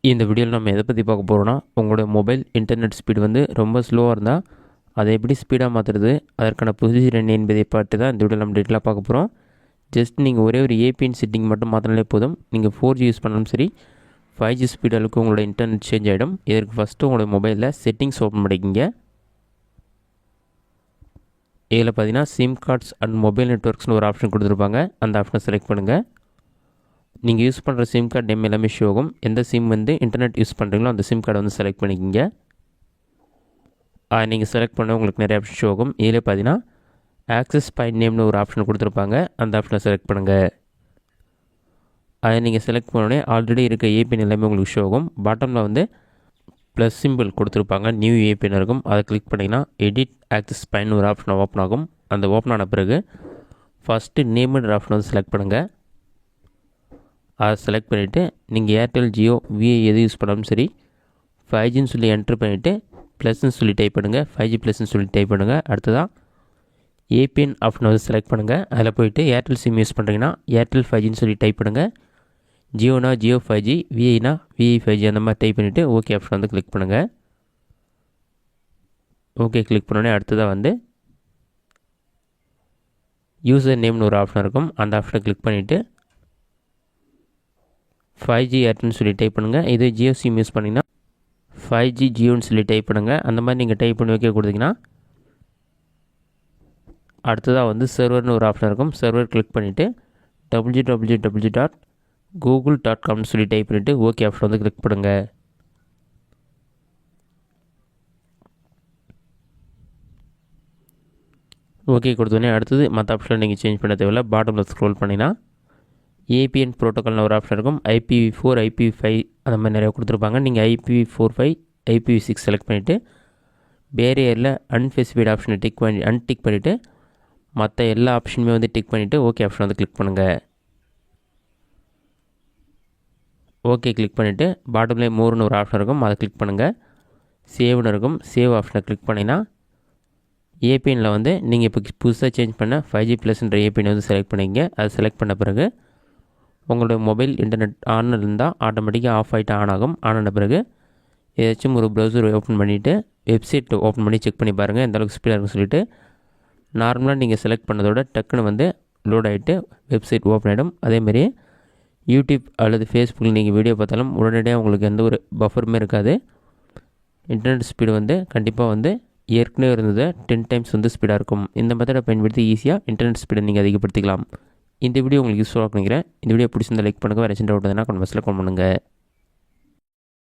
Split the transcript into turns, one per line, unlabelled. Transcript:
இந்த வீடியோவில் நம்ம எதை பற்றி பார்க்க போகிறோன்னா, உங்களோட மொபைல் இன்டர்நெட் ஸ்பீடு வந்து ரொம்ப ஸ்லோவாக இருந்தால் அதை எப்படி ஸ்பீடாக மாற்றுறது, அதற்கான ப்ரொசீஜர் என்ன என்பதை பார்த்து தான் இந்த வீடியோவில் நம்ம டீட்டெயிலாக பார்க்க போகிறோம். ஜஸ்ட் நீங்கள் ஒரே ஒரு ஏபிஎன் செட்டிங் மட்டும் மாற்றினாலே போதும். நீங்கள் 4G யூஸ் பண்ணாலும் சரி, 5G ஸ்பீட் அளவுக்கு உங்களோட இன்டர்நெட் சேஞ்ச் ஆகிடும். இதற்கு ஃபஸ்ட்டு உங்களோட மொபைலில் செட்டிங்ஸ் ஓப்பன் பண்ணிக்கிங்க. இதில் பார்த்தீங்கன்னா சிம் கார்ட்ஸ் அண்ட் மொபைல் நெட்ஒர்க்ஸ்னு ஒரு ஆப்ஷன் கொடுத்துருப்பாங்க. அந்த ஆப்ஷனை செலக்ட் பண்ணுங்கள். நீங்கள் யூஸ் பண்ணுற சிம் கார்டு நேம் எல்லாமே ஷோ ஆகும். எந்த சிம் வந்து இன்டர்நெட் யூஸ் பண்ணுறீங்களோ அந்த சிம் கார்டை வந்து செலக்ட் பண்ணிக்கிங்க. நீங்கள் செலக்ட் பண்ண உங்களுக்கு நிறைய ஆப்ஷன் ஷோ ஆகும். இதில் பார்த்தீங்கன்னா ஆக்சஸ் பாயிண்ட் நேம்னு ஒரு ஆப்ஷன் கொடுத்துருப்பாங்க. அந்த ஆப்ஷனை செலக்ட் பண்ணுங்கள். அதை நீங்கள் செலக்ட் பண்ணோடனே ஆல்ரெடி இருக்க ஏபிஎன் எல்லாமே உங்களுக்கு ஷோ ஆகும். பாட்டமில் வந்து ப்ளஸ் சிம்பிள் கொடுத்துருப்பாங்க, நியூ ஏபிஎன் இருக்கும். அதை கிளிக் பண்ணிங்கன்னா எடிட் ஆக்சஸ் பாயிண்ட் ஒரு ஆப்ஷன் ஓப்பன் ஆகும். அந்த ஓப்பன் ஆன பிறகு ஃபஸ்ட்டு நேம்ன்ற ஆப்ஷன் வந்து செலக்ட் பண்ணுங்கள். அதை செலக்ட் பண்ணிவிட்டு நீங்கள் ஏர்டெல், ஜியோ, விஐ எது யூஸ் பண்ணாலும் சரி 5Gன்னு சொல்லி என்ட்ரு பண்ணிவிட்டு ப்ளஸ்ன்னு சொல்லி டைப் பண்ணுங்கள். 5G ப்ளஸ்ன்னு சொல்லி டைப் பண்ணுங்கள். அடுத்ததாக ஏபிஎன் ஆப்ஷன் வந்து செலக்ட் பண்ணுங்கள். அதில் போய்ட்டு ஏர்டெல் சிம் யூஸ் பண்ணுறீங்கன்னா ஏர்டெல் 5Gன்னு சொல்லி டைப் பண்ணுங்கள். Jeona Jio 5G, விஐனா VI 5G அந்த மாதிரி டைப் பண்ணிவிட்டு ஓகே ஆப்ஷன் வந்து கிளிக் பண்ணுங்கள். ஓகே கிளிக் பண்ணோடனே அடுத்ததாக வந்து யூசர் நேம்னு ஒரு ஆப்ஷன் இருக்கும். அந்த ஆப்ஷனை கிளிக் பண்ணிவிட்டு 5G ஏர்டெல்னு சொல்லி டைப் பண்ணுங்கள். இது ஜியோ சிம் யூஸ் பண்ணிங்கன்னா 5G ஜியோன்னு சொல்லி டைப் பண்ணுங்கள். அந்த மாதிரி நீங்கள் டைப் பண்ணி வைக்க கொடுத்தீங்கன்னா அடுத்ததாக வந்து சர்வர்னு ஒரு ஆப்ஷன் இருக்கும். சர்வர் கிளிக் பண்ணிவிட்டு www.google.comனு சொல்லி டைப் பண்ணிவிட்டு ஓகே ஆப்ஷன் வந்து கிளிக் பண்ணுங்கள். ஓகே கொடுத்தோடனே அடுத்தது மற்ற ஆப்ஷனில் நீங்கள் சேஞ்ச் பண்ண தேவையில்லை. பாட்டமில் ஸ்க்ரோல் பண்ணிங்கன்னா ஏபிஎன் ப்ரோட்டோக்கால்னு ஒரு ஆப்ஷன் இருக்கும். IPv4, IPv5 அந்த மாதிரி நிறையா கொடுத்துருப்பாங்க. நீங்கள் IPv4, IPv6 செலக்ட் பண்ணிவிட்டு பேரியரில் அன்ஸ்பெசிஃபைட் ஆப்ஷனை அன்டிக் பண்ணிவிட்டு மற்ற எல்லா ஆப்ஷனுமே வந்து டிக் பண்ணிவிட்டு ஓகே ஆப்ஷன் வந்து கிளிக் பண்ணுங்கள். ஓகே கிளிக் பண்ணிவிட்டு பாட்டம்லேயே மோர்னு ஒரு ஆப்ஷன் இருக்கும். அதை கிளிக் பண்ணுங்கள். சேவ்னு இருக்கும். சேவ் ஆப்ஷனை கிளிக் பண்ணிங்கன்னா ஏபிஎனில் வந்து நீங்கள் இப்போ புதுசாக சேஞ்ச் பண்ண 5G ப்ளஸ்ன்ற ஏபிஎன் வந்து செலக்ட் பண்ணிங்க. அதை செலக்ட் பண்ண பிறகு உங்களோட மொபைல் இன்டர்நெட் ஆன் இருந்தால் ஆட்டோமேட்டிக்காக ஆஃப் ஆகிட்டு ஆன் ஆகும். ஆன் ஆன பிறகு ஏதாச்சும் ஒரு ப்ரௌசர் ஓப்பன் பண்ணிவிட்டு வெப்சைட் ஓப்பன் பண்ணி செக் பண்ணி பாருங்கள் எந்தளவுக்கு ஸ்பீடாக இருக்குன்னு சொல்லிவிட்டு. நார்மலாக நீங்கள் செலக்ட் பண்ணதோட டக்குன்னு வந்து லோட் ஆகிட்டு வெப்சைட் ஓப்பன் ஆகிடும். அதேமாரி யூடியூப் அல்லது ஃபேஸ்புக்கில் நீங்கள் வீடியோ பார்த்தாலும் உடனடியாக உங்களுக்கு எந்த ஒரு பஃபருமே இருக்காது. இன்டர்நெட் ஸ்பீடு வந்து கண்டிப்பாக வந்து ஏற்கனவே இருந்ததை 10 டைம்ஸ் வந்து ஸ்பீடாக இருக்கும். இந்த மெத்தடை பயன்படுத்தி ஈஸியாக இன்டர்நெட் ஸ்பீடை நீங்கள் அதிகப்படுத்திக்கலாம். இந்த வீடியோ உங்களுக்கு யூஸ்ஃபுல்லாக நினைக்கிறேன். இந்த வீடியோ பிடிச்சிருந்தால் லைக் பண்ணுங்கள். வேறு சின்ன டவுட் இருந்தால் கமெண்ட் பாக்ஸில் கமெண்ட் பண்ணுங்கள்.